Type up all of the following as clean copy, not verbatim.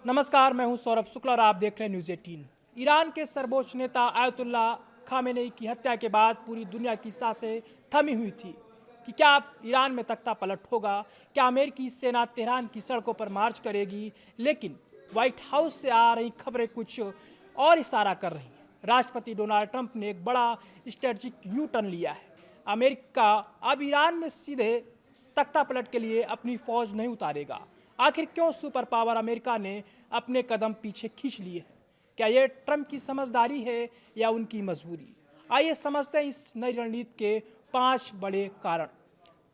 नमस्कार, मैं हूं सौरभ शुक्ला और आप देख रहे हैं न्यूज़ 18। ईरान के सर्वोच्च नेता आयतुल्ला खामेनेई की हत्या के बाद पूरी दुनिया की सांसें थमी हुई थी कि क्या अब ईरान में तख्ता पलट होगा, क्या अमेरिकी सेना तेहरान की सड़कों पर मार्च करेगी। लेकिन व्हाइट हाउस से आ रही खबरें कुछ और इशारा कर रही हैं। राष्ट्रपति डोनाल्ड ट्रंप ने एक बड़ा स्ट्रेटजिक यू टर्न लिया है। अमेरिका अब ईरान में सीधे तख्ता पलट के लिए अपनी फौज नहीं उतारेगा। आखिर क्यों सुपर पावर अमेरिका ने अपने कदम पीछे खींच लिए हैं? क्या ये ट्रंप की समझदारी है या उनकी मजबूरी? आइए समझते हैं इस नई रणनीति के 5 बड़े कारण।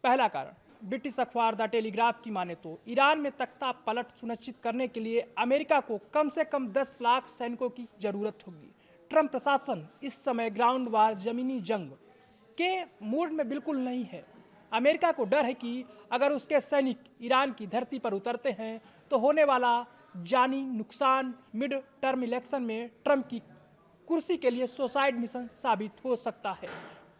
पहला कारण, ब्रिटिश अखबार द टेलीग्राफ की माने तो ईरान में तख्ता पलट सुनिश्चित करने के लिए अमेरिका को कम से कम 10 लाख सैनिकों की जरूरत होगी। ट्रंप प्रशासन इस समय ग्राउंड वार, जमीनी जंग के मूड में बिल्कुल नहीं है। अमेरिका को डर है कि अगर उसके सैनिक ईरान की धरती पर उतरते हैं तो होने वाला जानी नुकसान मिड टर्म इलेक्शन में ट्रंप की कुर्सी के लिए सुसाइड मिशन साबित हो सकता है।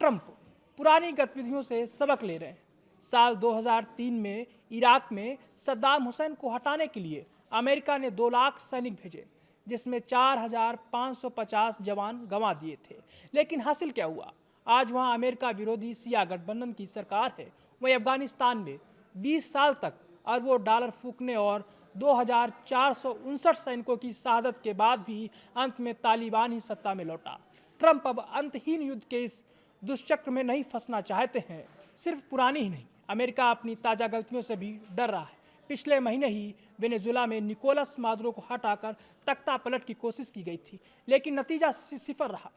ट्रंप पुरानी गतिविधियों से सबक ले रहे हैं। साल 2003 में इराक में सद्दाम हुसैन को हटाने के लिए अमेरिका ने 2 लाख सैनिक भेजे, जिसमें 4,550 जवान गंवा दिए थे। लेकिन हासिल क्या हुआ? आज वहां अमेरिका विरोधी सिया गठबंधन की सरकार है। वहीं अफगानिस्तान में 20 साल तक अरबों डॉलर फूकने और 2,459 सैनिकों की शहादत के बाद भी अंत में तालिबान ही सत्ता में लौटा। ट्रंप अब अंतहीन युद्ध के इस दुष्चक्र में नहीं फंसना चाहते हैं। सिर्फ पुरानी ही नहीं, अमेरिका अपनी ताज़ा गलतियों से भी डर रहा है। पिछले महीने ही वेनेजुएला में निकोलस मादुरो को हटाकर तख्ता पलट की कोशिश की गई थी, लेकिन नतीजा सिफर रहा।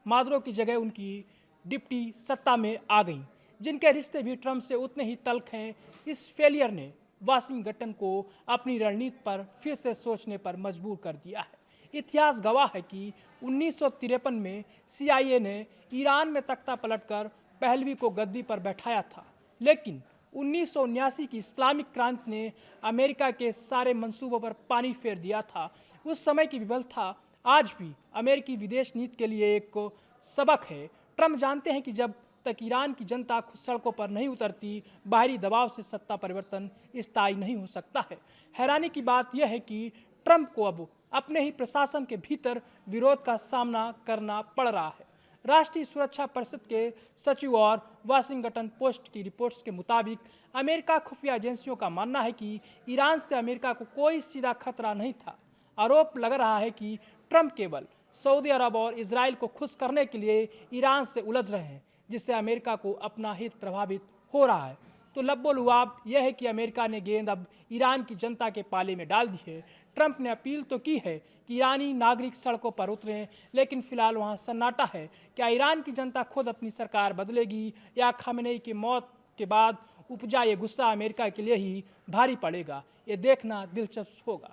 मादुरो की जगह उनकी डिप्टी सत्ता में आ गई, जिनके रिश्ते भी ट्रंप से उतने ही तल्ख हैं। इस फेलियर ने वाशिंगटन को अपनी रणनीति पर फिर से सोचने पर मजबूर कर दिया है। इतिहास गवाह है कि 1953 में CIA ने ईरान में तख्ता पलटकर पहलवी को गद्दी पर बैठाया था, लेकिन 1979 की इस्लामिक क्रांति ने अमेरिका के सारे मंसूबों पर पानी फेर दिया था। उस समय की विफलता आज भी अमेरिकी विदेश नीति के लिए एक सबक है। ट्रंप जानते हैं कि जब तक ईरान की जनता खुद सड़कों पर नहीं उतरती, बाहरी दबाव से सत्ता परिवर्तन स्थायी नहीं हो सकता है। हैरानी की बात यह है कि ट्रंप को अब अपने ही प्रशासन के भीतर विरोध का सामना करना पड़ रहा है। राष्ट्रीय सुरक्षा परिषद के सचिव और वाशिंगटन पोस्ट की रिपोर्ट्स के मुताबिक अमेरिका खुफिया एजेंसियों का मानना है कि ईरान से अमेरिका को कोई सीधा खतरा नहीं था। आरोप लग रहा है कि ट्रंप केवल सऊदी अरब और इजराइल को खुश करने के लिए ईरान से उलझ रहे हैं, जिससे अमेरिका को अपना हित प्रभावित हो रहा है। तो लब्बो लुआब यह है कि अमेरिका ने गेंद अब ईरान की जनता के पाले में डाल दी है। ट्रंप ने अपील तो की है कि ईरानी नागरिक सड़कों पर उतरें, लेकिन फिलहाल वहां सन्नाटा है। क्या ईरान की जनता खुद अपनी सरकार बदलेगी या खामेनेई की मौत के बाद उपजा ये गुस्सा अमेरिका के लिए ही भारी पड़ेगा? ये देखना दिलचस्प होगा।